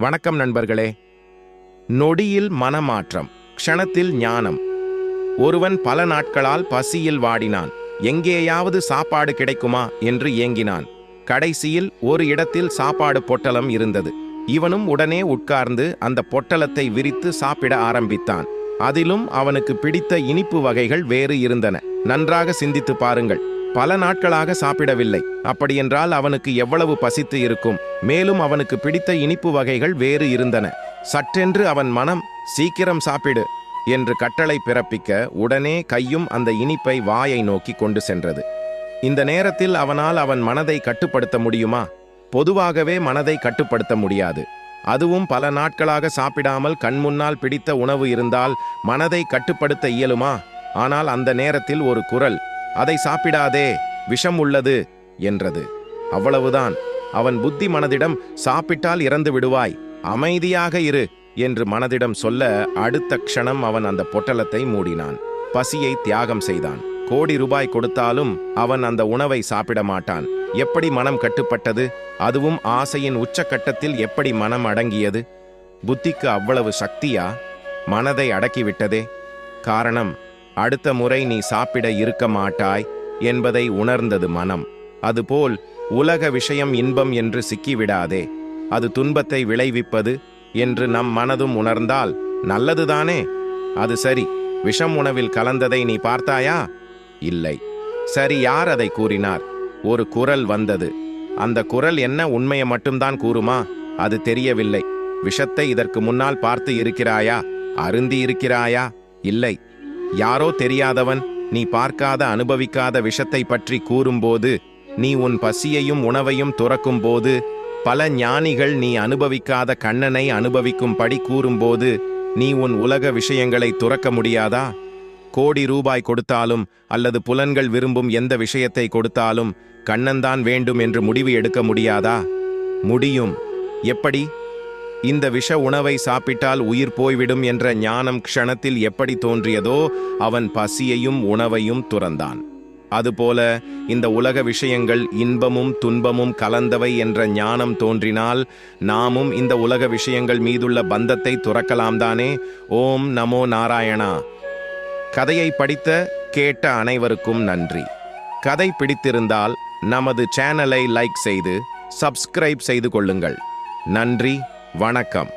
வணக்கம் நண்பர்களே. நொடியில் மனமாற்றம், க்ஷணத்தில் ஞானம். ஒருவன் பல நாட்களால் பசியில் வாடினான். எங்கேயாவது சாப்பாடு கிடைக்குமா என்று ஏங்கினான். கடைசியில் ஒரு இடத்தில் சாப்பாடு பொட்டலம் இருந்தது. இவனும் உடனே உட்கார்ந்து அந்த பொட்டலத்தை விரித்து சாப்பிட ஆரம்பித்தான். அதிலும் அவனுக்கு பிடித்த இனிப்பு வகைகள் வேறு இருந்தன. நன்றாக சிந்தித்து பாருங்கள். பல நாட்களாக சாப்பிடவில்லை. அப்படியென்றால் அவனுக்கு எவ்வளவு பசித்து இருக்கும். மேலும் அவனுக்கு பிடித்த இனிப்பு வகைகள் வேறு இருந்தன. சற்றென்று அவன் மனம், சீக்கிரம் சாப்பிடு என்று கட்டளை பிறப்பிக்க உடனே கையும் அந்த இனிப்பை வாயை நோக்கி கொண்டு சென்றது. இந்த நேரத்தில் அவனால் அவன் மனதை கட்டுப்படுத்த முடியுமா? பொதுவாகவே மனதை கட்டுப்படுத்த முடியாது. அதுவும் பல நாட்களாக சாப்பிடாமல் கண்முன்னால் பிடித்த உணவு இருந்தால் மனதை கட்டுப்படுத்த இயலுமா? ஆனால் அந்த நேரத்தில் ஒரு குரல், அதை சாப்பிடாதே, விஷம் உள்ளது என்றது. அவ்வளவுதான். அவன் புத்தி மனதிடம், சாப்பிட்டால் இறந்து விடுவாய், அமைதியாக இரு என்று மனதிடம் சொல்ல, அடுத்த க்ஷணம் அவன் அந்த பொட்டலத்தை மூடினான். பசியை தியாகம் செய்தான். கோடி ரூபாய் கொடுத்தாலும் அவன் அந்த உணவை சாப்பிட மாட்டான். எப்படி மனம் கட்டுப்பட்டது? அதுவும் ஆசையின் உச்சக்கட்டத்தில் எப்படி மனம் அடங்கியது? புத்திக்கு அவ்வளவு சக்தியா? மனதை அடக்கிவிட்டதே. காரணம், அடுத்த முறை நீ சாப்பிட இருக்க மாட்டாய் என்பதை உணர்ந்தது மனம். அதுபோல் உலக விஷயம் இன்பம் என்று சிக்கிவிடாதே. அது துன்பத்தை விளைவிப்பது என்று நம் மனதும் உணர்ந்தால் நல்லதுதானே? அது சரி, விஷம் உணவில் கலந்ததை நீ பார்த்தாயா? இல்லை. சரி, யார் அதை கூறினார்? ஒரு குரல் வந்தது. அந்த குரல் என்ன உண்மையை மட்டும்தான் கூறுமா? அது தெரியவில்லை. விஷத்தை இதற்கு முன்னால் பார்த்து இருக்கிறாயா? அருந்தி இருக்கிறாயா? இல்லை. யாரோ தெரியாதவன் நீ பார்க்காத அனுபவிக்காத விஷத்தை பற்றி கூறும்போது, நீ உன் பசியையும் உணவையும் துறக்கும் போது, பல ஞானிகள் நீ அனுபவிக்காத கண்ணனை அனுபவிக்கும்படி கூறும்போது, நீ உன் உலக விஷயங்களை துறக்க முடியாதா? கோடி ரூபாய் கொடுத்தாலும் அல்லது புலன்கள் விரும்பும் எந்த விஷயத்தை கொடுத்தாலும் கண்ணன்தான் வேண்டும் என்று முடிவு எடுக்க முடியாதா? முடியும். எப்படி? இந்த விஷ உணவை சாப்பிட்டால் உயிர் போய்விடும் என்ற ஞானம் க்ஷணத்தில் எப்படி தோன்றியதோ, அவன் பசியையும் உணவையும் துறந்தான். அதுபோல இந்த உலக விஷயங்கள் இன்பமும் துன்பமும் கலந்தவை என்ற ஞானம் தோன்றினால் நாமும் இந்த உலக விஷயங்கள் மீதுள்ள பந்தத்தை துறக்கலாம் தானே? ஓம் நமோ நாராயணா. கதையை படித்த கேட்ட அனைவருக்கும் நன்றி. கதை பிடித்திருந்தால் நமது சேனலை லைக் செய்து சப்ஸ்கிரைப் செய்து கொள்ளுங்கள். நன்றி, வணக்கம்.